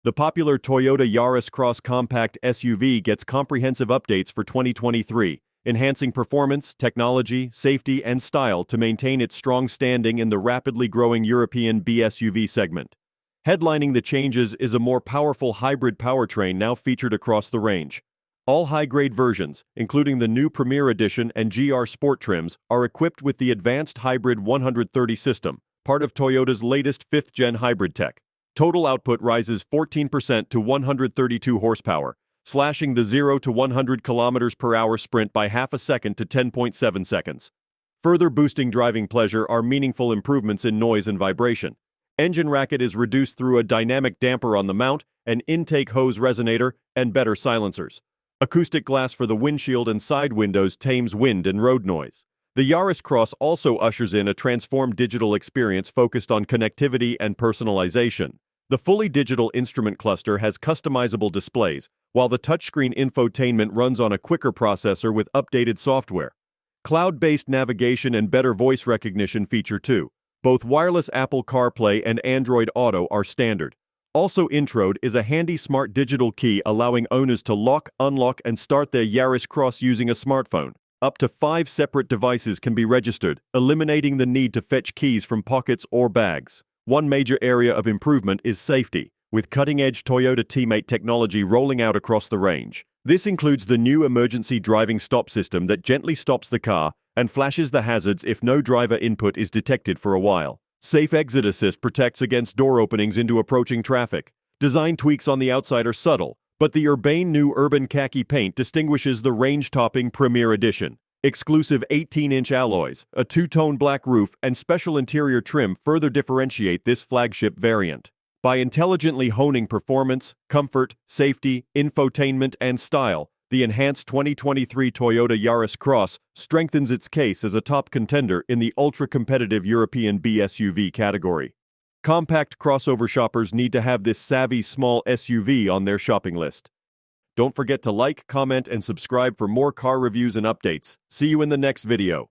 The popular Toyota Yaris Cross compact SUV gets comprehensive updates for 2023, enhancing performance, technology, safety, and style to maintain its strong standing in the rapidly growing European BSUV segment. Headlining the changes is a more powerful hybrid powertrain now featured across the range. All high-grade versions, including the new Premier Edition and GR Sport trims, are equipped with the advanced hybrid 130 system, part of Toyota's latest 5th-gen hybrid tech. Total output rises 14% to 132 horsepower, slashing the 0 to 100 km per hour sprint by half a second to 10.7 seconds. Further boosting driving pleasure are meaningful improvements in noise and vibration. Engine racket is reduced through a dynamic damper on the mount, an intake hose resonator, and better silencers. Acoustic glass for the windshield and side windows tames wind and road noise. The Yaris Cross also ushers in a transformed digital experience focused on connectivity and personalization. The fully digital instrument cluster has customizable displays, while the touchscreen infotainment runs on a quicker processor with updated software. Cloud-based navigation and better voice recognition feature too. Both wireless Apple CarPlay and Android Auto are standard. Also introed is a handy smart digital key allowing owners to lock, unlock, and start their Yaris Cross using a smartphone. Up to 5 separate devices can be registered, eliminating the need to fetch keys from pockets or bags. One major area of improvement is safety, with cutting-edge Toyota Teammate technology rolling out across the range. This includes the new emergency driving stop system that gently stops the car and flashes the hazards if no driver input is detected for a while. Safe Exit Assist protects against door openings into approaching traffic. Design tweaks on the outside are subtle, but the urbane new urban khaki paint distinguishes the range-topping Premier Edition. Exclusive 18-inch alloys, a two-tone black roof, and special interior trim further differentiate this flagship variant. By intelligently honing performance, comfort, safety, infotainment, and style, the enhanced 2023 Toyota Yaris Cross strengthens its case as a top contender in the ultra-competitive European BSUV category. Compact crossover shoppers need to have this savvy small SUV on their shopping list. Don't forget to like, comment, and subscribe for more car reviews and updates. See you in the next video.